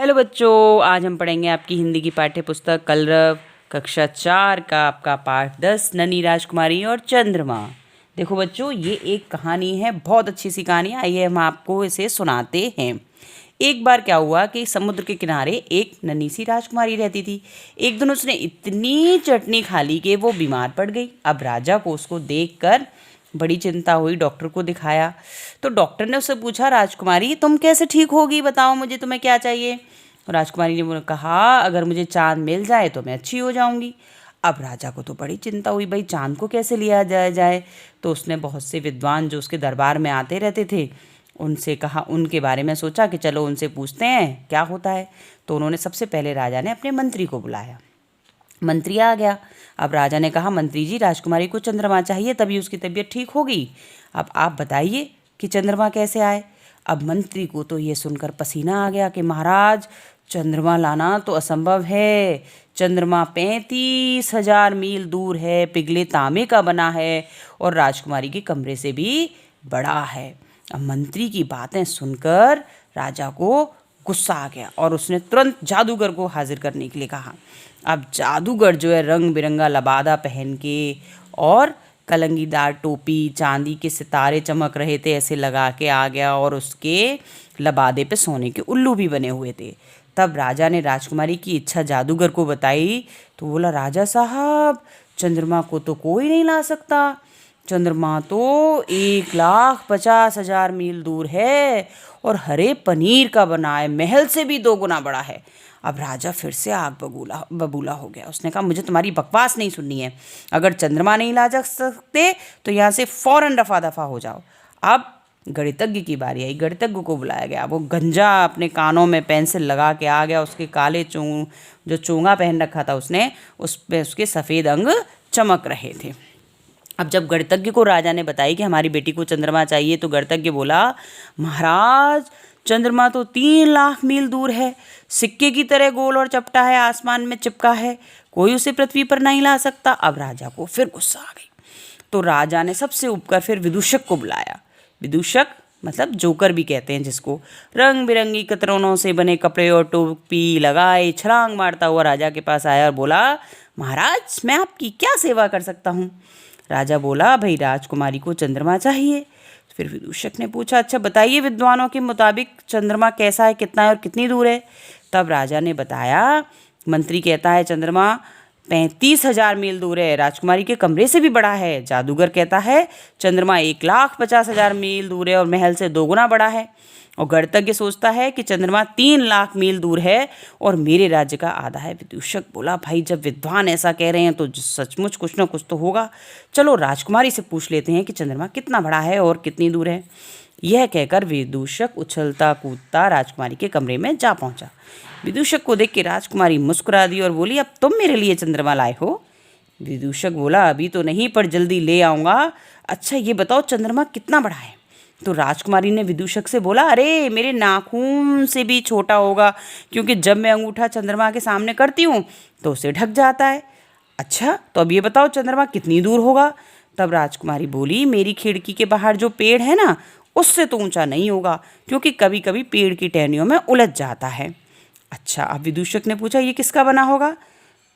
Hello बच्चों, आज हम पढ़ेंगे आपकी हिंदी की पाठ्य पुस्तक कलरव कक्षा 4 का आपका पाठ 10 नन्ही राजकुमारी और चंद्रमा। देखो बच्चों, ये एक कहानी है, बहुत अच्छी सी कहानी। आइए हम आपको इसे सुनाते हैं। एक बार क्या हुआ कि समुद्र के किनारे एक नन्ही सी राजकुमारी रहती थी। एक दिन उसने इतनी चटनी खा ली कि वो बीमार पड़ गई। अब राजा को उसको देखकर बड़ी चिंता हुई, डॉक्टर को दिखाया तो डॉक्टर ने उससे पूछा, राजकुमारी तुम कैसे ठीक होगी, बताओ मुझे, तुम्हें क्या चाहिए। राजकुमारी ने कहा, अगर मुझे चांद मिल जाए तो मैं अच्छी हो जाऊंगी। अब राजा को तो बड़ी चिंता हुई, भाई चांद को कैसे लिया जाए। तो उसने बहुत से विद्वान जो उसके दरबार में आते रहते थे उनसे कहा, उनके बारे में सोचा कि चलो उनसे पूछते हैं क्या होता है। तो उन्होंने सबसे पहले राजा ने अपने मंत्री को बुलाया। मंत्री आ गया। अब राजा ने कहा, मंत्री जी राजकुमारी को चंद्रमा चाहिए, तभी उसकी तबीयत ठीक होगी। अब आप बताइए कि चंद्रमा कैसे आए। अब मंत्री को तो ये सुनकर पसीना आ गया कि महाराज चंद्रमा लाना तो असंभव है। चंद्रमा 35,000 मील दूर है, पिघले तांबे का बना है और राजकुमारी के कमरे से भी बड़ा है। अब मंत्री की बातें सुनकर राजा को गुस्सा आ गया और उसने तुरंत जादूगर को हाजिर करने के लिए कहा। अब जादूगर जो है रंग बिरंगा लबादा पहन के और कलंगीदार टोपी, चांदी के सितारे चमक रहे थे ऐसे लगा के आ गया और उसके लबादे पे सोने के उल्लू भी बने हुए थे। तब राजा ने राजकुमारी की इच्छा जादूगर को बताई तो बोला, राजा साहब चंद्रमा को तो कोई नहीं ला सकता। चंद्रमा तो 1,50,000 मील दूर है और हरे पनीर का बना है, महल से भी 2 गुना बड़ा है। अब राजा फिर से आग बबूला हो गया। उसने कहा, मुझे तुम्हारी बकवास नहीं सुननी है। अगर चंद्रमा नहीं ला जा सकते तो यहाँ से फौरन रफा दफा हो जाओ। अब गणितज्ञ की बारी आई। गणितज्ञ को बुलाया गया। वो गंजा अपने कानों में पेंसिल लगा के आ गया। उसके काले जो चोंगा पहन रखा था उसने, उस पे उसके सफ़ेद अंग चमक रहे थे। अब जब गणितज्ञ को राजा ने बताई कि हमारी बेटी को चंद्रमा चाहिए तो गणितज्ञ बोला, महाराज चंद्रमा तो 3 लाख मील दूर है, सिक्के की तरह गोल और चपटा है, आसमान में चिपका है, कोई उसे पृथ्वी पर नहीं ला सकता। अब राजा को फिर गुस्सा आ गई। तो राजा ने सबसे ऊपर फिर विदूषक को बुलाया। विदूषक मतलब जोकर भी कहते हैं जिसको। रंग बिरंगी कतरनों से बने कपड़े और टोपी लगाए छलांग मारता हुआ राजा के पास आया और बोला, महाराज मैं आपकी क्या सेवा कर सकता हूँ। राजा बोला, भाई राजकुमारी को चंद्रमा चाहिए। फिर विदूषक ने पूछा, अच्छा बताइए विद्वानों के मुताबिक चंद्रमा कैसा है, कितना है और कितनी दूर है। तब राजा ने बताया, मंत्री कहता है चंद्रमा 35,000 मील दूर है, राजकुमारी के कमरे से भी बड़ा है। जादूगर कहता है चंद्रमा 1,50,000 मील दूर है और महल से 2 गुना बड़ा है। और गणितज्ञ सोचता है कि चंद्रमा 3 लाख मील दूर है और मेरे राज्य का आधा है। विदूषक बोला, भाई जब विद्वान ऐसा कह रहे हैं तो सचमुच कुछ ना कुछ तो होगा। चलो राजकुमारी से पूछ लेते हैं कि चंद्रमा कितना बड़ा है और कितनी दूर है। यह कहकर विदूषक उछलता कूदता राजकुमारी के कमरे में जा पहुंचा। विदूषक को देख के राजकुमारी मुस्कुरा दी और बोली, अब तुम मेरे लिए चंद्रमा लाए हो। विदूषक बोला, अभी तो नहीं पर जल्दी ले आऊँगा। अच्छा ये बताओ चंद्रमा कितना बड़ा है। तो राजकुमारी ने विदूषक से बोला, अरे मेरे नाखून से भी छोटा होगा, क्योंकि जब मैं अंगूठा चंद्रमा के सामने करती हूँ तो उसे ढक जाता है। अच्छा तो अब ये बताओ चंद्रमा कितनी दूर होगा। तब राजकुमारी बोली, मेरी खिड़की के बाहर जो पेड़ है ना उससे तो ऊंचा नहीं होगा, क्योंकि कभी कभी पेड़ की टहनियों में उलझ जाता है। अच्छा अब विदूषक ने पूछा, ये किसका बना होगा।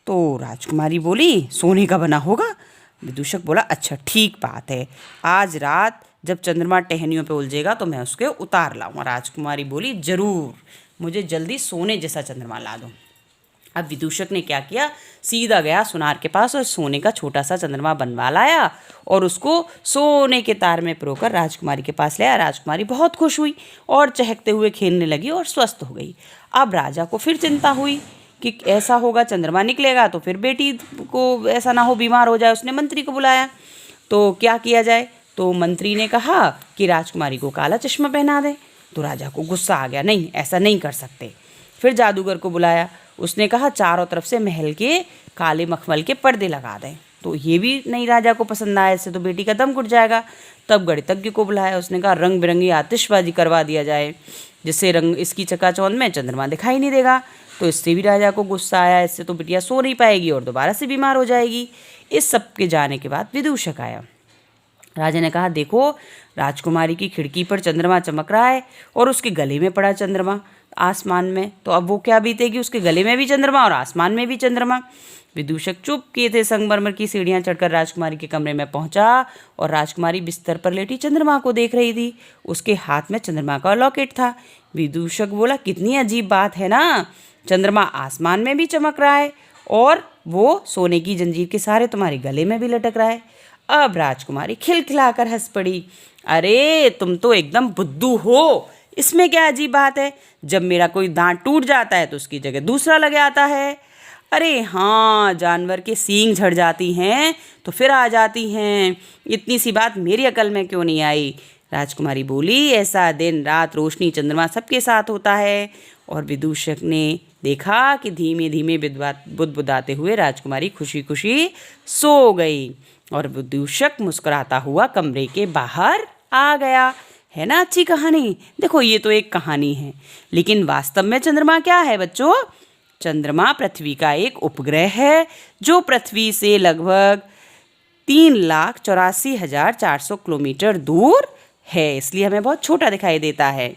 तो राजकुमारी बोली, सोने का बना होगा। विदूषक बोला, अच्छा ठीक बात है, आज रात जब चंद्रमा टहनियों पे उलझेगा तो मैं उसके उतार लाऊंगा। राजकुमारी बोली, जरूर, मुझे जल्दी सोने जैसा चंद्रमा ला दो। अब विदूषक ने क्या किया, सीधा गया सुनार के पास और सोने का छोटा सा चंद्रमा बनवा लाया और उसको सोने के तार में पिरोकर राजकुमारी के पास लाया। राजकुमारी बहुत खुश हुई और चहकते हुए खेलने लगी और स्वस्थ हो गई। अब राजा को फिर चिंता हुई कि ऐसा होगा, चंद्रमा निकलेगा तो फिर बेटी को ऐसा ना हो बीमार हो जाए। उसने मंत्री को बुलाया तो क्या किया जाए। तो मंत्री ने कहा कि राजकुमारी को काला चश्मा पहना दें। तो राजा को गुस्सा आ गया, नहीं ऐसा नहीं कर सकते। फिर जादूगर को बुलाया। उसने कहा चारों तरफ से महल के काले मखमल के पर्दे लगा दें। तो ये भी नहीं राजा को पसंद आया, इससे तो बेटी का दम घुट जाएगा। तब गणितज्ञ को बुलाया। उसने कहा रंग बिरंगी आतिशबाजी करवा दिया जाए, जिससे रंग इसकी चकाचौंध में चंद्रमा दिखाई नहीं देगा। तो इससे भी राजा को गुस्सा आया, इससे तो बिटिया सो नहीं पाएगी और दोबारा से बीमार हो जाएगी। इस सब के जाने के बाद विदूषक आया। राजा ने कहा, देखो राजकुमारी की खिड़की पर चंद्रमा चमक रहा है और उसके गले में पड़ा चंद्रमा। आसमान में, तो अब वो क्या बीतेगी, उसके गले में भी चंद्रमा और आसमान में भी चंद्रमा। विदूषक चुप किए थे संगमरमर की सीढ़ियां चढ़कर राजकुमारी के कमरे में पहुंचा और राजकुमारी बिस्तर पर लेटी चंद्रमा को देख रही थी। उसके हाथ में चंद्रमा का लॉकेट था। विदूषक बोला, कितनी अजीब बात है ना, चंद्रमा आसमान में भी चमक रहा है और वो सोने की जंजीर के सहारे तुम्हारे गले में भी लटक रहा है। अब राजकुमारी खिलखिलाकर हंस पड़ी। अरे तुम तो एकदम बुद्धू हो, इसमें क्या अजीब बात है, जब मेरा कोई दांत टूट जाता है तो उसकी जगह दूसरा लग आता है। अरे हाँ, जानवर के सींग झड़ जाती हैं तो फिर आ जाती हैं, इतनी सी बात मेरी अकल में क्यों नहीं आई। राजकुमारी बोली, ऐसा दिन रात रोशनी चंद्रमा सबके साथ होता है। और विदूषक ने देखा कि धीमे धीमे बुदबुदाते हुए राजकुमारी खुशी खुशी सो गई और विदूषक मुस्कुराता हुआ कमरे के बाहर आ गया। है ना अच्छी कहानी। देखो ये तो एक कहानी है, लेकिन वास्तव में चंद्रमा क्या है बच्चों? चंद्रमा पृथ्वी का एक उपग्रह है जो पृथ्वी से लगभग 3,84,400 किलोमीटर दूर है, इसलिए हमें बहुत छोटा दिखाई देता है।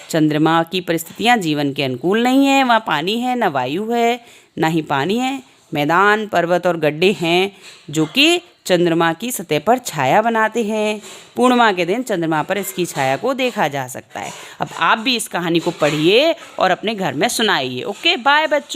चंद्रमा की परिस्थितियां जीवन के अनुकूल नहीं है, वहाँ पानी है, न वायु है, ना ही पानी है। मैदान, पर्वत और गड्ढे हैं जो कि चंद्रमा की सतह पर छाया बनाते हैं। पूर्णिमा के दिन चंद्रमा पर इसकी छाया को देखा जा सकता है। अब आप भी इस कहानी को पढ़िए और अपने घर में सुनाइए। ओके, बाय बच्चों।